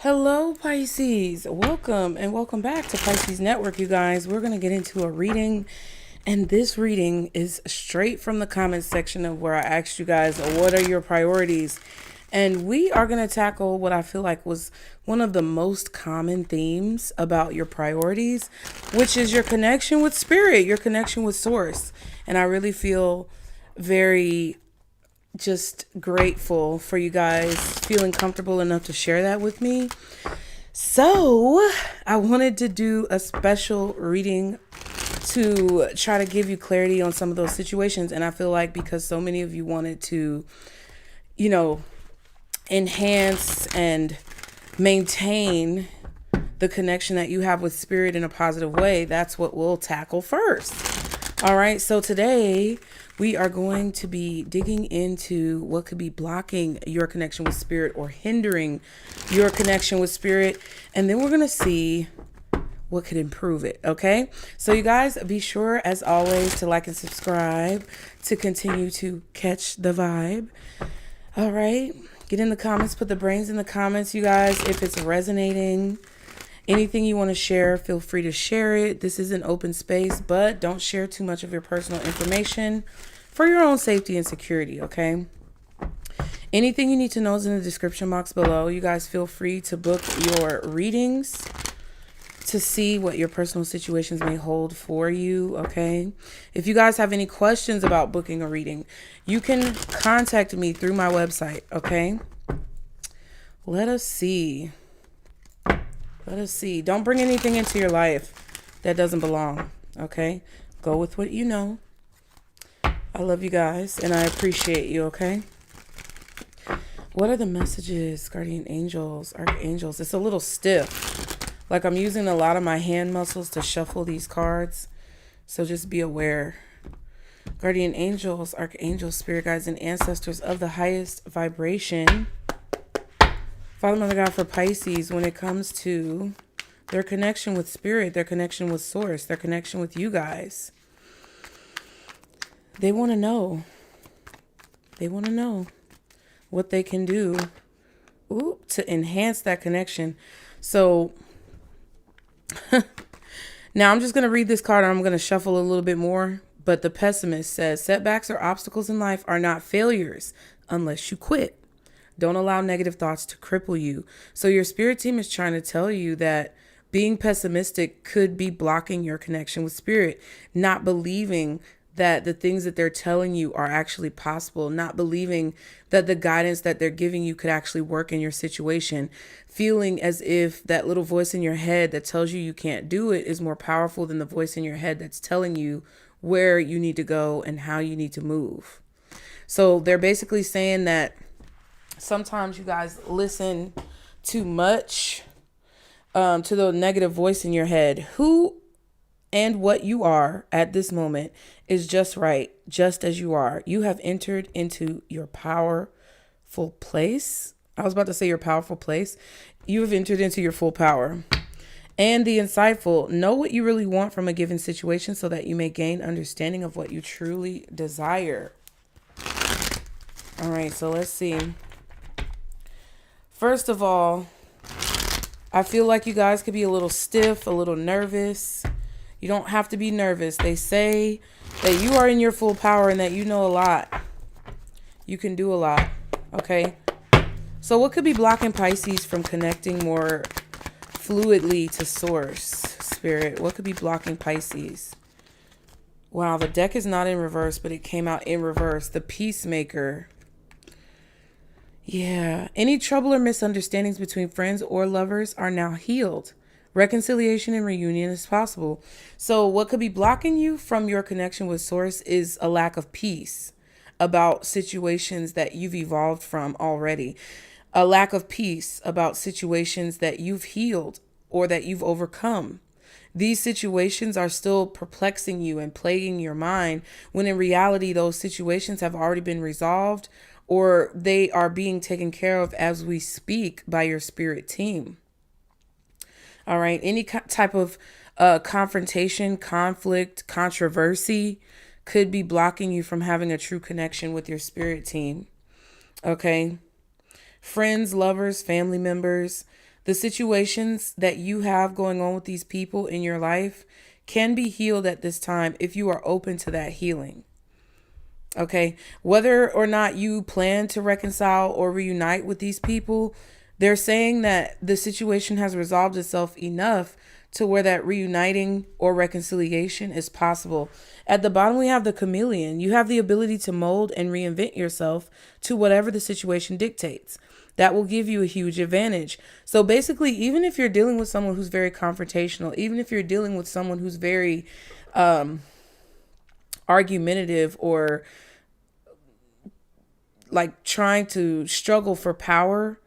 Hello, Pisces. Welcome and welcome back to Pisces Network, you guys. We're going to get into a reading, and this reading is straight from the comments section of where I asked you guys, what are your priorities? And we are going to tackle what I feel like was one of the most common themes about your priorities, which is your connection with spirit, your connection with source. And I really feel very just grateful for you guys feeling comfortable enough to share that with me. So I wanted to do a special reading to try to give you clarity on some of those situations. And I feel like because so many of you wanted to, enhance and maintain the connection that you have with spirit in a positive way, that's what we'll tackle first. All right, so today we are going to be digging into what could be blocking your connection with spirit or hindering your connection with spirit. And then we're going to see what could improve it. Okay, so you guys be sure as always to like and subscribe to continue to catch the vibe. All right, get in the comments, put the brains in the comments, you guys, if it's resonating. Anything you want to share, feel free to share it. This is an open space, but don't share too much of your personal information for your own safety and security, okay? Anything you need to know is in the description box below. You guys feel free to book your readings to see what your personal situations may hold for you, okay? If you guys have any questions about booking a reading, you can contact me through my website, okay? Let us see. Don't bring anything into your life that doesn't belong, okay? Go with what you know. I love you guys, and I appreciate you, okay? What are the messages, guardian angels, archangels? It's a little stiff. Like I'm using a lot of my hand muscles to shuffle these cards, so just be aware. Guardian angels, archangels, spirit guides, and ancestors of the highest vibration. Father, Mother, God, for Pisces, when it comes to their connection with spirit, their connection with source, their connection with you guys, they want to know. They want to know what they can do to enhance that connection. So now I'm just going to read this card and I'm going to shuffle a little bit more. But the pessimist says, setbacks or obstacles in life are not failures unless you quit. Don't allow negative thoughts to cripple you. So your spirit team is trying to tell you that being pessimistic could be blocking your connection with spirit, not believing that the things that they're telling you are actually possible, not believing that the guidance that they're giving you could actually work in your situation, feeling as if that little voice in your head that tells you you can't do it is more powerful than the voice in your head that's telling you where you need to go and how you need to move. So they're basically saying that sometimes you guys listen too much to the negative voice in your head. Who and what you are at this moment is just right, just as you are. You have entered into your powerful place. I was about to say your powerful place. You have entered into your full power. And the insightful, know what you really want from a given situation so that you may gain understanding of what you truly desire. All right, so let's see. First of all, I feel like you guys could be a little stiff, a little nervous. You don't have to be nervous. They say that you are in your full power and that you know a lot. You can do a lot, okay? So what could be blocking Pisces from connecting more fluidly to source, spirit? What could be blocking Pisces? Wow, the deck is not in reverse, but it came out in reverse. The Peacemaker. Yeah, any trouble or misunderstandings between friends or lovers are now healed. Reconciliation and reunion is possible. So what could be blocking you from your connection with source is a lack of peace about situations that you've evolved from already. A lack of peace about situations that you've healed or that you've overcome. These situations are still perplexing you and plaguing your mind when in reality those situations have already been resolved or they are being taken care of as we speak by your spirit team. All right. Any type of confrontation, conflict, controversy could be blocking you from having a true connection with your spirit team. Okay. Friends, lovers, family members, The situations that you have going on with these people in your life can be healed at this time if you are open to that healing. Okay, whether or not you plan to reconcile or reunite with these people, they're saying that the situation has resolved itself enough to where that reuniting or reconciliation is possible. At the bottom, we have the chameleon. You have the ability to mold and reinvent yourself to whatever the situation dictates. That will give you a huge advantage. So basically, even if you're dealing with someone who's very confrontational, even if you're dealing with someone who's very argumentative or like trying to struggle for power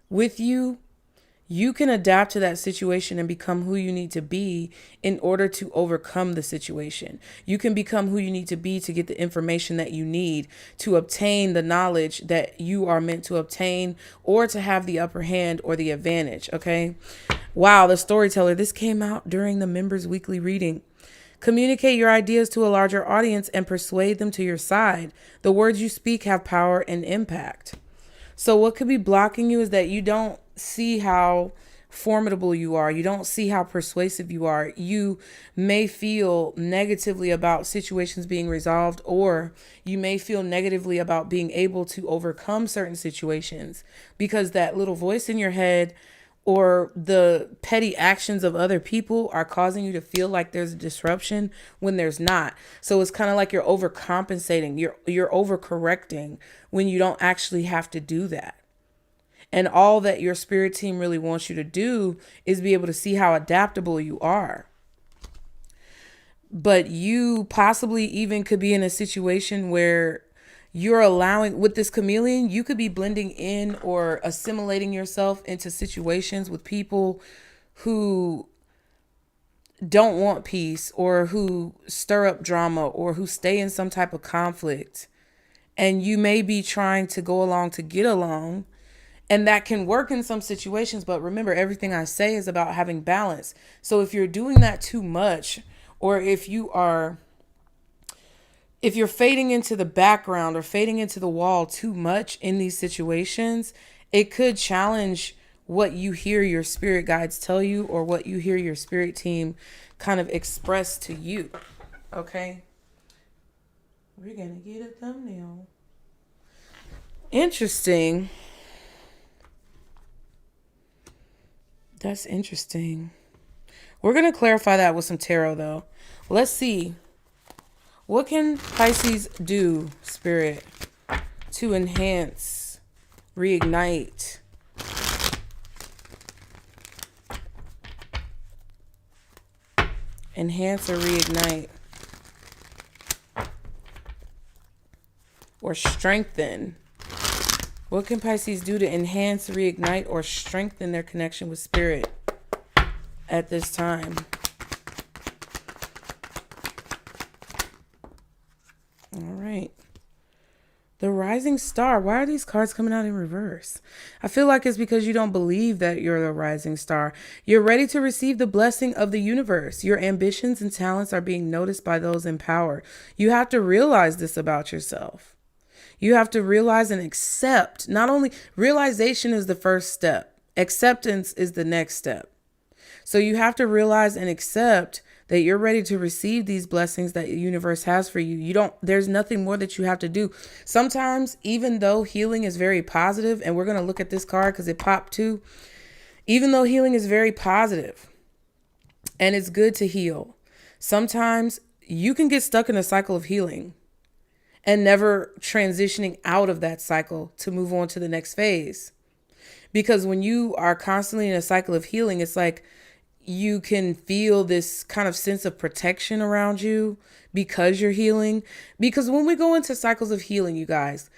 with you, you can adapt to that situation and become who you need to be in order to overcome the situation. You can become who you need to be to get the information that you need to obtain the knowledge that you are meant to obtain, or to have the upper hand or the advantage. Okay. Wow. The storyteller. This came out during the members' weekly reading. Communicate your ideas to a larger audience and persuade them to your side. The words you speak have power and impact. So what could be blocking you is that you don't see how formidable you are. You don't see how persuasive you are. You may feel negatively about situations being resolved, or you may feel negatively about being able to overcome certain situations because that little voice in your head or the petty actions of other people are causing you to feel like there's a disruption when there's not. So it's kind of like you're overcompensating, you're overcorrecting when you don't actually have to do that. And all that your spirit team really wants you to do is be able to see how adaptable you are. But you possibly even could be in a situation where you're allowing, with this chameleon, you could be blending in or assimilating yourself into situations with people who don't want peace, or who stir up drama, or who stay in some type of conflict. And you may be trying to go along to get along. And that can work in some situations. But remember, everything I say is about having balance. So if you're doing that too much, or if you're fading into the background or fading into the wall too much in these situations, it could challenge what you hear your spirit guides tell you, or what you hear your spirit team kind of express to you. Okay. We're going to get a thumbnail. Interesting. That's interesting. We're going to clarify that with some tarot, though. Let's see. What can Pisces do, Spirit, to enhance, reignite, enhance or reignite, or strengthen? What can Pisces do to enhance, reignite, or strengthen their connection with Spirit at this time? All right. The rising star. Why are these cards coming out in reverse? I feel like it's because you don't believe that you're the rising star. You're ready to receive the blessing of the universe. Your ambitions and talents are being noticed by those in power. You have to realize this about yourself. You have to realize and accept. Not only realization is the first step, acceptance is the next step. So you have to realize and accept that you're ready to receive these blessings that the universe has for you. There's nothing more that you have to do. Sometimes, even though healing is very positive, and we're going to look at this card because it popped too, even though healing is very positive and it's good to heal, sometimes you can get stuck in a cycle of healing and never transitioning out of that cycle to move on to the next phase. Because when you are constantly in a cycle of healing, it's like you can feel this kind of sense of protection around you because you're healing. Because when we go into cycles of healing, you guys,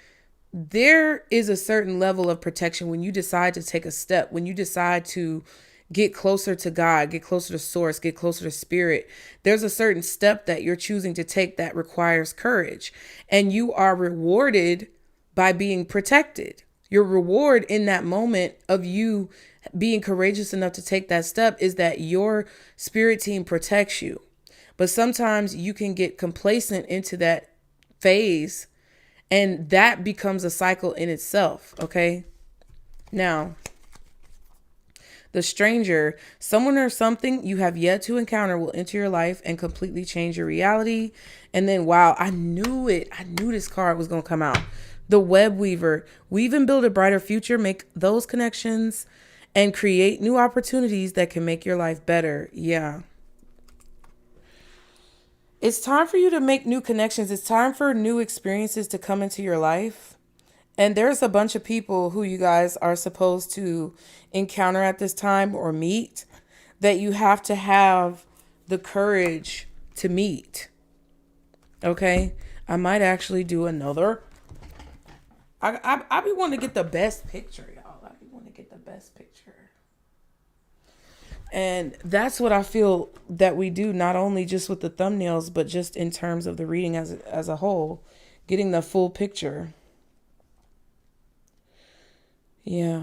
there is a certain level of protection when you decide to take a step, when you decide to get closer to God, get closer to source, get closer to spirit. There's a certain step that you're choosing to take that requires courage, and you are rewarded by being protected. Your reward in that moment of you being courageous enough to take that step is that your spirit team protects you. But sometimes you can get complacent into that phase, and that becomes a cycle in itself. Okay. Now, The stranger, someone or something you have yet to encounter, will enter your life and completely change your reality. And then, wow, I knew it. I knew this card was going to come out. The web weaver, weave and build a brighter future, make those connections and create new opportunities that can make your life better. Yeah. It's time for you to make new connections. It's time for new experiences to come into your life. And there's a bunch of people who you guys are supposed to encounter at this time or meet that you have to have the courage to meet. Okay? I might actually do another. I be wanting to get the best picture, y'all. I be wanting to get the best picture. And that's what I feel that we do, not only just with the thumbnails, but just in terms of the reading as a whole, getting the full picture. Yeah.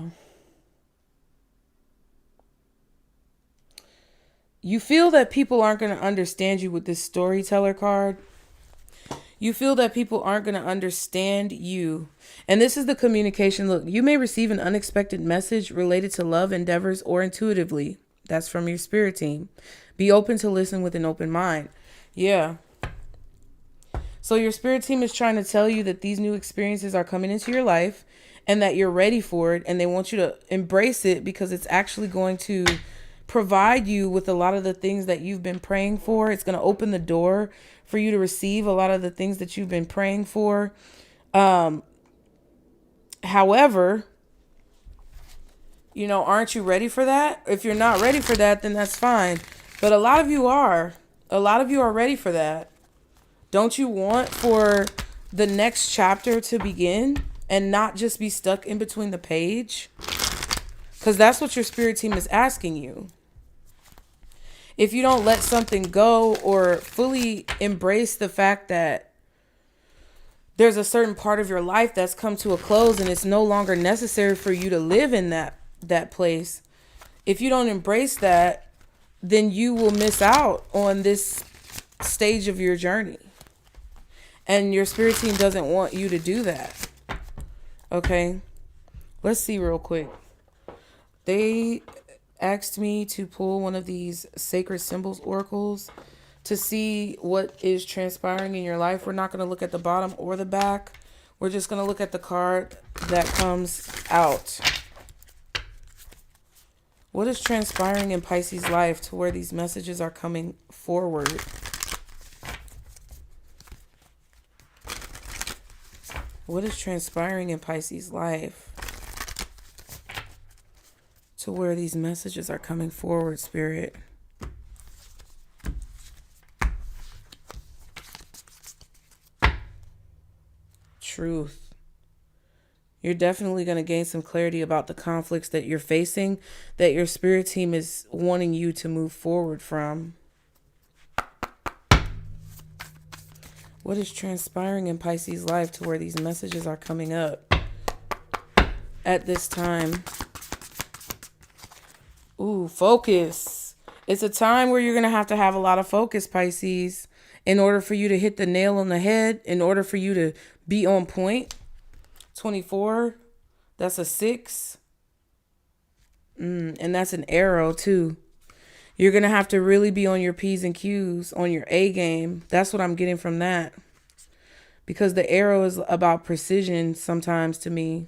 You feel that people aren't going to understand you with this storyteller card. You feel that people aren't going to understand you. And this is the communication. Look, you may receive an unexpected message related to love endeavors or intuitively. That's from your spirit team. Be open to listen with an open mind. Yeah. So your spirit team is trying to tell you that these new experiences are coming into your life and that you're ready for it. And they want you to embrace it because it's actually going to provide you with a lot of the things that you've been praying for. It's going to open the door for you to receive a lot of the things that you've been praying for. However, aren't you ready for that? If you're not ready for that, then that's fine. But a lot of you are. A lot of you are ready for that. Don't you want for the next chapter to begin and not just be stuck in between the page? Because that's what your spirit team is asking you. If you don't let something go or fully embrace the fact that there's a certain part of your life that's come to a close and it's no longer necessary for you to live in that place. If you don't embrace that, then you will miss out on this stage of your journey. And your spirit team doesn't want you to do that. Okay. Let's see real quick. They asked me to pull one of these sacred symbols oracles to see what is transpiring in your life. We're not going to look at the bottom or the back. We're just going to look at the card that comes out. What is transpiring in Pisces life to where these messages are coming forward? What is transpiring in Pisces life to where these messages are coming forward, Spirit? Truth. You're definitely going to gain some clarity about the conflicts that you're facing, that your spirit team is wanting you to move forward from. What is transpiring in Pisces life to where these messages are coming up at this time? Ooh, focus. It's a time where you're going to have a lot of focus, Pisces, in order for you to hit the nail on the head, in order for you to be on point. 24, that's a 6. And that's an arrow too. You're going to have to really be on your P's and Q's, on your A game. That's what I'm getting from that. Because the arrow is about precision sometimes to me.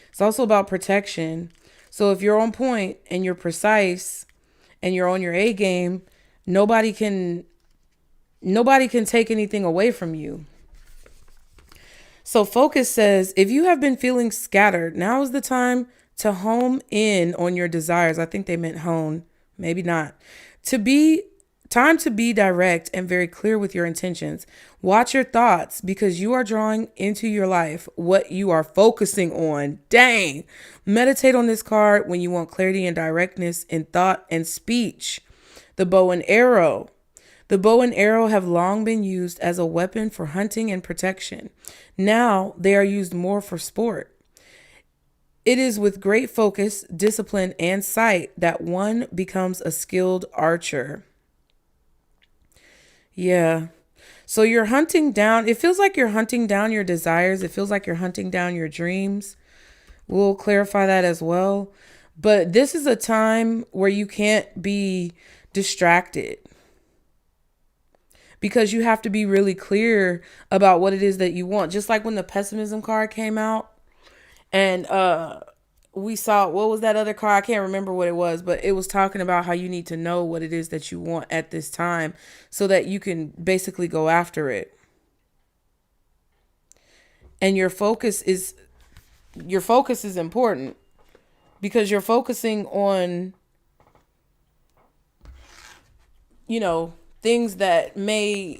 It's also about protection. So if you're on point and you're precise and you're on your A game, nobody can take anything away from you. So focus says, if you have been feeling scattered, now is the time to hone in on your desires. I think they meant hone, maybe not. Time to be direct and very clear with your intentions. Watch your thoughts because you are drawing into your life what you are focusing on. Dang. Meditate on this card when you want clarity and directness in thought and speech. The bow and arrow. The bow and arrow have long been used as a weapon for hunting and protection. Now they are used more for sport. It is with great focus, discipline, and sight that one becomes a skilled archer. Yeah. So you're hunting down, it feels like you're hunting down your desires. It feels like you're hunting down your dreams. We'll clarify that as well. But this is a time where you can't be distracted, because you have to be really clear about what it is that you want. Just like when the pessimism card came out and we saw, what was that other card? I can't remember what it was, but it was talking about how you need to know what it is that you want at this time so that you can basically go after it. And your focus is important, because you're focusing on, things that may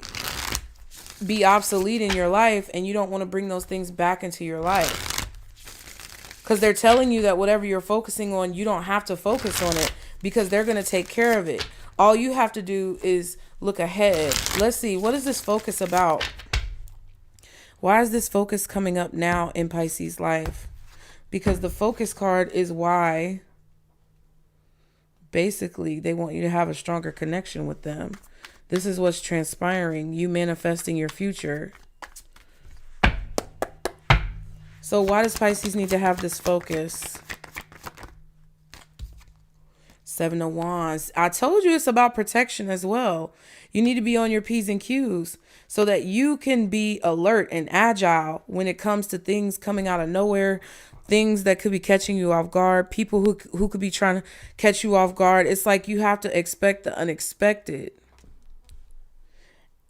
be obsolete in your life, and you don't want to bring those things back into your life. Because they're telling you that whatever you're focusing on, you don't have to focus on it, because they're going to take care of it. All you have to do is look ahead. Let's see, what is this focus about? Why is this focus coming up now in Pisces life? Because the focus card is why basically they want you to have a stronger connection with them. This is what's transpiring, you manifesting your future. So why does Pisces need to have this focus? Seven of Wands. I told you it's about protection as well. You need to be on your P's and Q's so that you can be alert and agile when it comes to things coming out of nowhere, things that could be catching you off guard, people who could be trying to catch you off guard. It's like you have to expect the unexpected.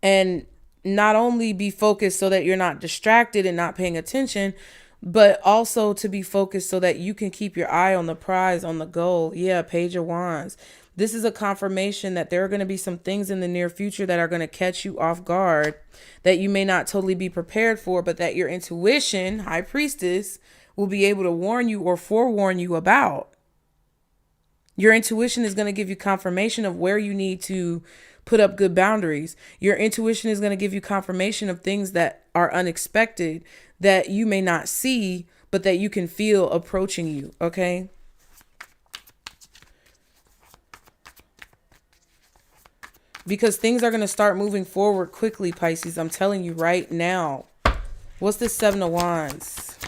And not only be focused so that you're not distracted and not paying attention, but also to be focused so that you can keep your eye on the prize, on the goal. Yeah, Page of Wands. This is a confirmation that there are going to be some things in the near future that are going to catch you off guard that you may not totally be prepared for, but that your intuition, High Priestess, will be able to warn you or forewarn you about. Your intuition is going to give you confirmation of where you need to put up good boundaries. Your intuition is going to give you confirmation of things that are unexpected that you may not see, but that you can feel approaching you. Okay. Because things are going to start moving forward quickly, Pisces. I'm telling you right now. What's this Seven of Wands?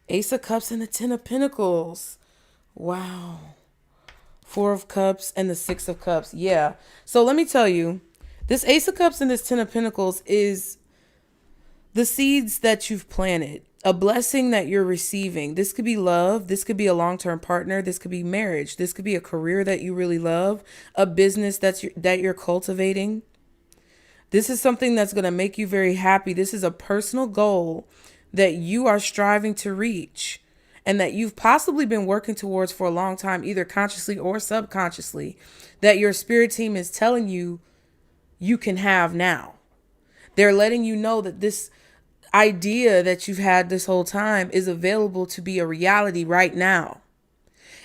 Ace of Cups and the Ten of Pentacles. Wow. Four of Cups and the Six of Cups. Yeah. So let me tell you, this Ace of Cups and this Ten of Pentacles is the seeds that you've planted, a blessing that you're receiving. This could be love. This could be a long-term partner. This could be marriage. This could be a career that you really love, a business that you're cultivating. This is something that's going to make you very happy. This is a personal goal that you are striving to reach, and that you've possibly been working towards for a long time, either consciously or subconsciously, that your spirit team is telling you you can have now. They're letting you know that this idea that you've had this whole time is available to be a reality right now.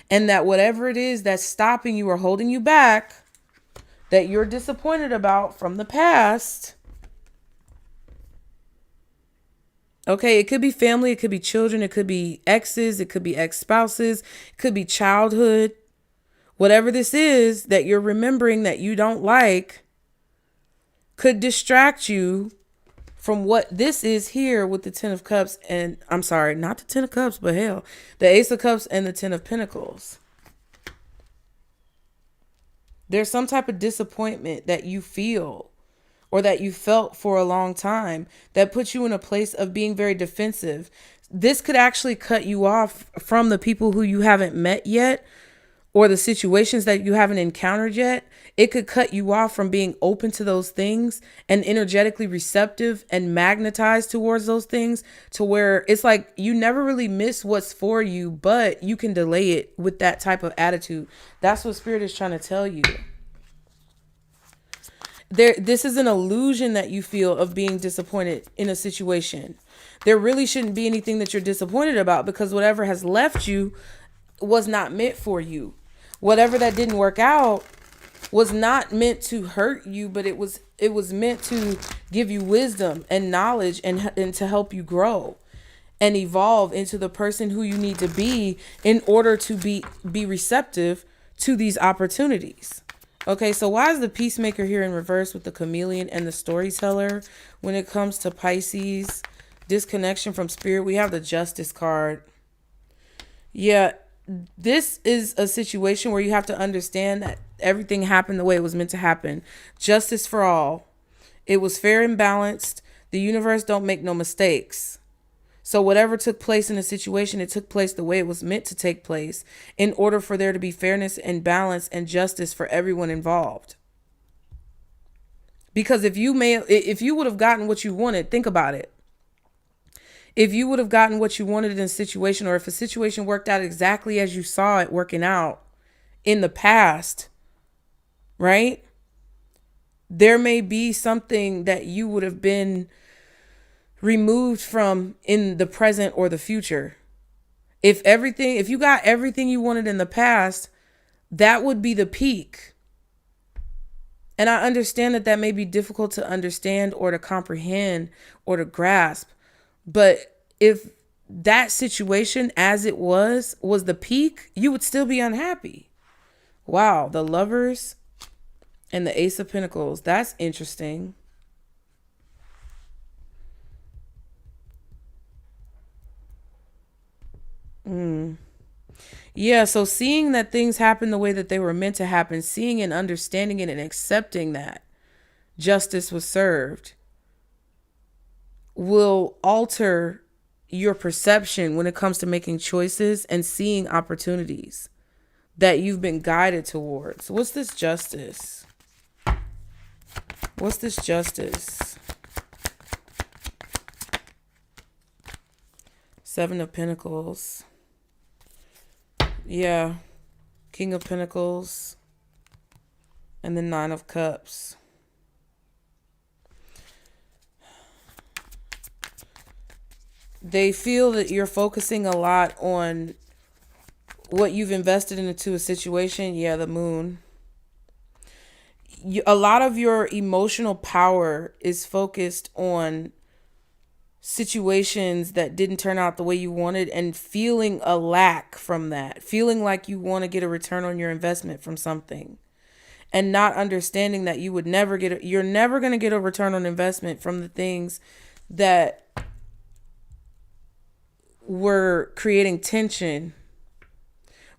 And that whatever it is that's stopping you or holding you back, that you're disappointed about from the past. Okay, it could be family, it could be children, it could be exes, it could be ex-spouses, it could be childhood. Whatever this is that you're remembering that you don't like could distract you from what this is here with the Ten of Cups and, I'm sorry, not the Ten of Cups, but hell, the Ace of Cups and the Ten of Pentacles. There's some type of disappointment that you feel or that you felt for a long time that puts you in a place of being very defensive. This could actually cut you off from the people who you haven't met yet, or the situations that you haven't encountered yet. It could cut you off from being open to those things and energetically receptive and magnetized towards those things, to where it's like you never really miss what's for you, but you can delay it with that type of attitude. That's what Spirit is trying to tell you. This is an illusion that you feel of being disappointed in a situation. There really shouldn't be anything that you're disappointed about, because whatever has left you was not meant for you. Whatever that didn't work out was not meant to hurt you, but it was meant to give you wisdom and knowledge and to help you grow and evolve into the person who you need to be in order to be receptive to these opportunities. Okay, so why is the Peacemaker here in reverse with the Chameleon and the Storyteller? When it comes to Pisces, disconnection from Spirit, we have the Justice card. Yeah, this is a situation where you have to understand that everything happened the way it was meant to happen. Justice for all. It was fair and balanced. The universe don't make no mistakes. So whatever took place in the situation, it took place the way it was meant to take place in order for there to be fairness and balance and justice for everyone involved. Because if you would have gotten what you wanted, think about it. If you would have gotten what you wanted in a situation, or if a situation worked out exactly as you saw it working out in the past, right? There may be something that you would have been removed from in the present or the future. If you got everything you wanted in the past, that would be the peak. And I understand that may be difficult to understand or to comprehend or to grasp. But if that situation as it was the peak, you would still be unhappy. Wow, the Lovers and the Ace of Pentacles. That's interesting. Yeah, so seeing that things happen the way that they were meant to happen, seeing and understanding it and accepting that justice was served will alter your perception when it comes to making choices and seeing opportunities that you've been guided towards. What's this justice? What's this justice? Seven of Pentacles. Yeah. King of Pentacles. And the Nine of Cups. They feel that you're focusing a lot on what you've invested into a situation. Yeah, the Moon. A lot of your emotional power is focused on situations that didn't turn out the way you wanted and feeling a lack from that, feeling like you want to get a return on your investment from something and not understanding that you're never going to get a return on investment from the things that were creating tension,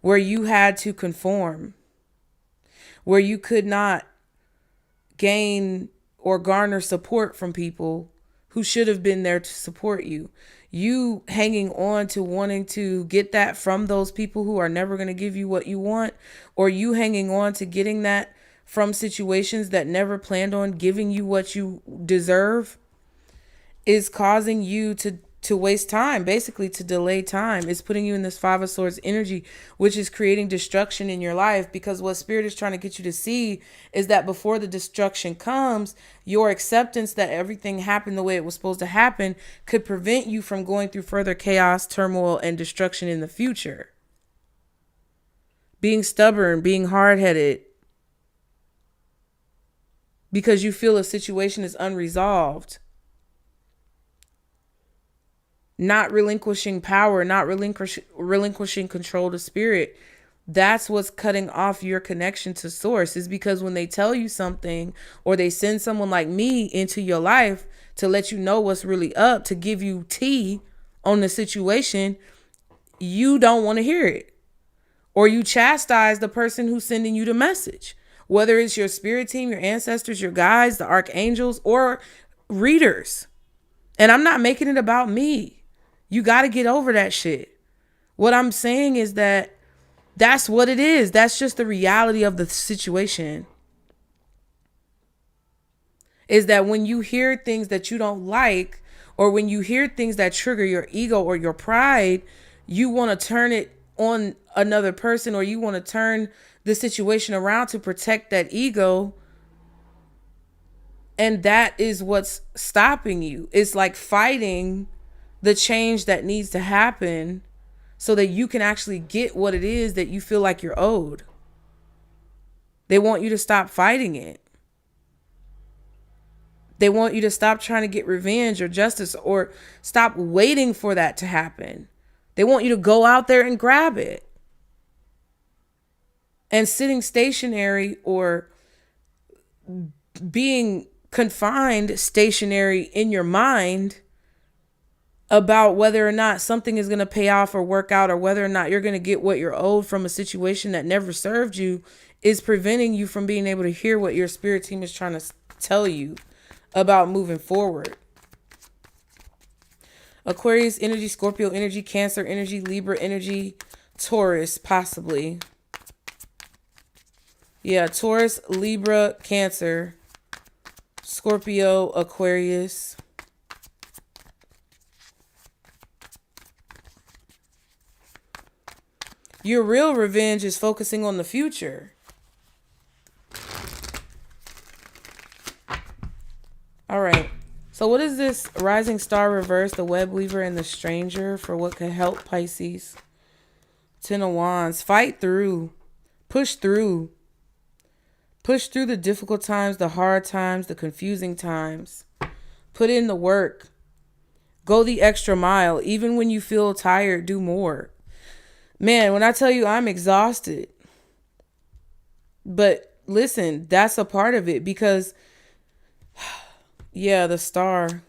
where you had to conform, where you could not gain or garner support from people who should have been there to support you. You hanging on to wanting to get that from those people who are never going to give you what you want, or you hanging on to getting that from situations that never planned on giving you what you deserve, is causing you to waste time, basically to delay time. It's putting you in this Five of Swords energy, which is creating destruction in your life, because what Spirit is trying to get you to see is that before the destruction comes, your acceptance that everything happened the way it was supposed to happen could prevent you from going through further chaos, turmoil, and destruction in the future. Being stubborn, being hard-headed, because you feel a situation is unresolved. Not relinquishing power, not relinquishing control to Spirit. That's what's cutting off your connection to Source, is because when they tell you something, or they send someone like me into your life to let you know what's really up, to give you tea on the situation, you don't want to hear it. Or you chastise the person who's sending you the message, whether it's your spirit team, your ancestors, your guides, the archangels, or readers. And I'm not making it about me. You got to get over that shit. What I'm saying is that that's what it is. That's just the reality of the situation. Is that when you hear things that you don't like, or when you hear things that trigger your ego or your pride, you want to turn it on another person, or you want to turn the situation around to protect that ego. And that is what's stopping you. It's like fighting the change that needs to happen so that you can actually get what it is that you feel like you're owed. They want you to stop fighting it. They want you to stop trying to get revenge or justice, or stop waiting for that to happen. They want you to go out there and grab it. And sitting stationary or being confined stationary in your mind about whether or not something is going to pay off or work out, or whether or not you're going to get what you're owed from a situation that never served you, is preventing you from being able to hear what your spirit team is trying to tell you about moving forward. Aquarius energy, Scorpio energy, Cancer energy, Libra energy, Taurus possibly. Yeah, Taurus, Libra, Cancer, Scorpio, Aquarius. Your real revenge is focusing on the future. All right. So what is this rising star reverse, the web weaver, and the stranger for what could help Pisces? 10 of Wands. Fight through. Push through. Push through the difficult times, the hard times, the confusing times. Put in the work. Go the extra mile. Even when you feel tired, do more. Man, when I tell you I'm exhausted. But listen, that's a part of it because, yeah, the star.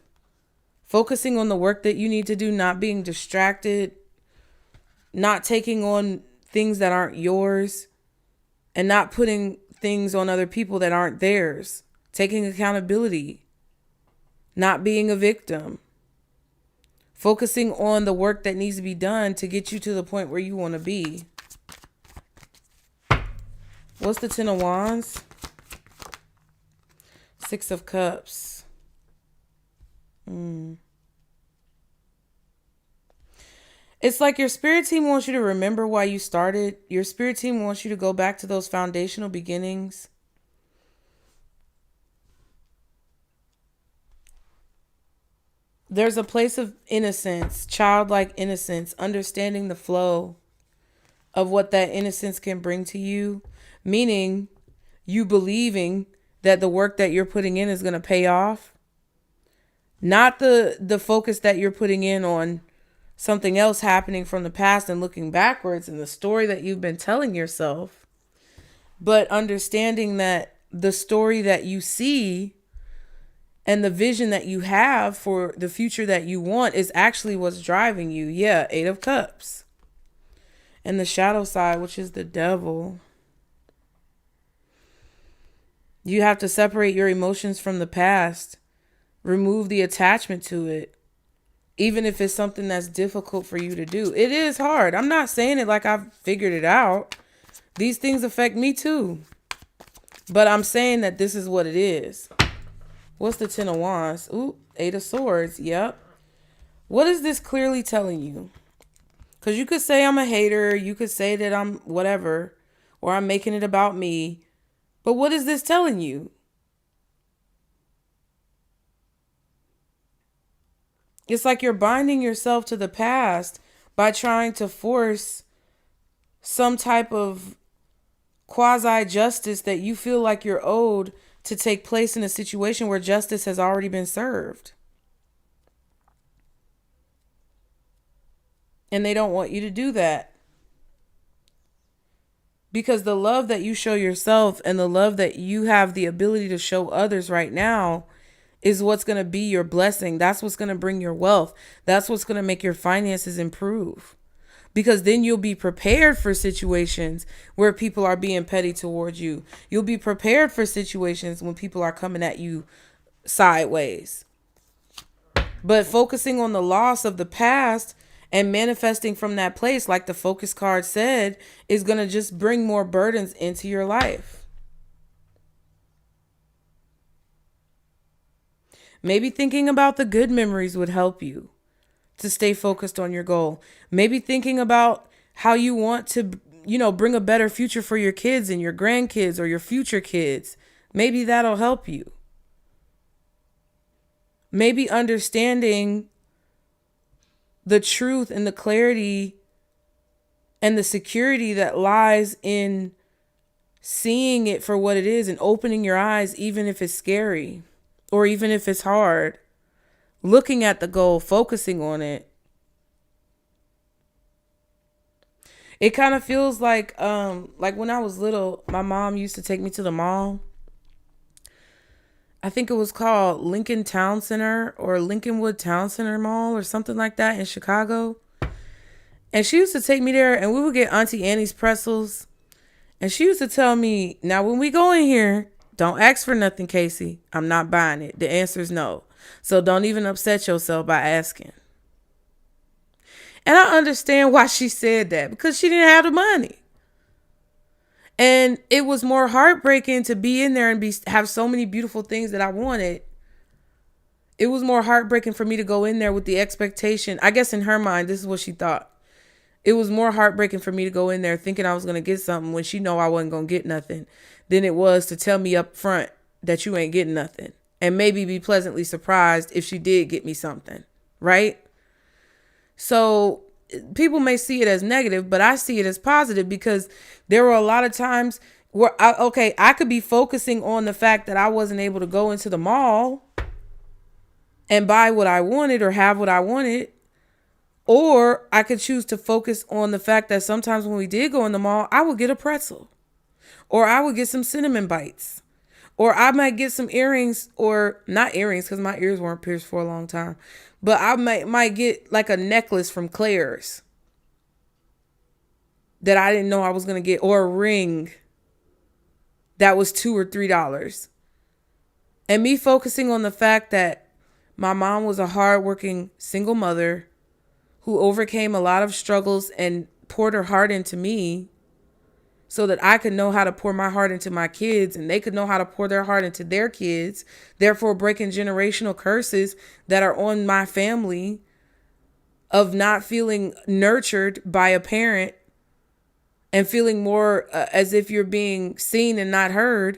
Focusing on the work that you need to do, not being distracted, not taking on things that aren't yours, and not putting things on other people that aren't theirs. Taking accountability, not being a victim. Focusing on the work that needs to be done to get you to the point where you want to be. What's the 10 of Wands? 6 of Cups. It's like your spirit team wants you to remember why you started. Your spirit team wants you to go back to those foundational beginnings. There's a place of innocence, childlike innocence, understanding the flow of what that innocence can bring to you, meaning you believing that the work that you're putting in is going to pay off. Not the focus that you're putting in on something else happening from the past and looking backwards in the story that you've been telling yourself, but understanding that the story that you see and the vision that you have for the future that you want is actually what's driving you. Yeah, 8 of Cups. And the shadow side, which is the devil. You have to separate your emotions from the past. Remove the attachment to it. Even if it's something that's difficult for you to do. It is hard. I'm not saying it like I've figured it out. These things affect me too. But I'm saying that this is what it is. What's the 10 of Wands? Ooh, 8 of Swords. Yep. What is this clearly telling you? Because you could say I'm a hater. You could say that I'm whatever. Or I'm making it about me. But what is this telling you? It's like you're binding yourself to the past by trying to force some type of quasi-justice that you feel like you're owed to take place in a situation where justice has already been served. And they don't want you to do that. Because the love that you show yourself and the love that you have the ability to show others right now is what's going to be your blessing. That's what's going to bring your wealth. That's what's going to make your finances improve. Because then you'll be prepared for situations where people are being petty towards you. You'll be prepared for situations when people are coming at you sideways. But focusing on the loss of the past and manifesting from that place, like the focus card said, is going to just bring more burdens into your life. Maybe thinking about the good memories would help you to stay focused on your goal. Maybe thinking about how you want to, bring a better future for your kids and your grandkids or your future kids. Maybe that'll help you. Maybe understanding the truth and the clarity and the security that lies in seeing it for what it is and opening your eyes, even if it's scary or even if it's hard. Looking at the goal, focusing on it. It kind of feels like when I was little, my mom used to take me to the mall. I think it was called Lincoln Town Center or Lincolnwood Town Center Mall or something like that in Chicago. And she used to take me there and we would get Auntie Annie's pretzels. And she used to tell me, now when we go in here, don't ask for nothing, Casey. I'm not buying it. The answer is no. So don't even upset yourself by asking. And I understand why she said that, because she didn't have the money. And it was more heartbreaking to be in there and have so many beautiful things that I wanted. It was more heartbreaking for me to go in there with the expectation. I guess in her mind, this is what she thought. It was more heartbreaking for me to go in there thinking I was going to get something when she know I wasn't going to get nothing than it was to tell me up front that you ain't getting nothing. And maybe be pleasantly surprised if she did get me something. Right? So people may see it as negative, but I see it as positive, because there were a lot of times where, I could be focusing on the fact that I wasn't able to go into the mall and buy what I wanted or have what I wanted. Or I could choose to focus on the fact that sometimes when we did go in the mall, I would get a pretzel, or I would get some cinnamon bites, or I might get some earrings, or not earrings because my ears weren't pierced for a long time, but I might get like a necklace from Claire's that I didn't know I was going to get, or a ring that was $2 or $3. And me focusing on the fact that my mom was a hardworking single mother who overcame a lot of struggles and poured her heart into me so that I could know how to pour my heart into my kids and they could know how to pour their heart into their kids, therefore breaking generational curses that are on my family of not feeling nurtured by a parent and feeling more as if you're being seen and not heard.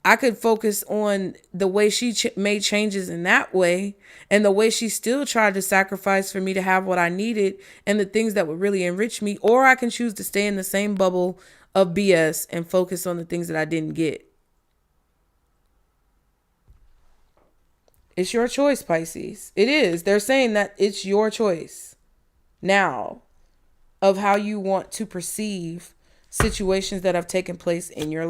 I could focus on the way she made changes in that way, and the way she still tried to sacrifice for me to have what I needed and the things that would really enrich me. Or I can choose to stay in the same bubble of BS and focus on the things that I didn't get. It's your choice, Pisces. It is. They're saying that it's your choice now of how you want to perceive situations that have taken place in your life.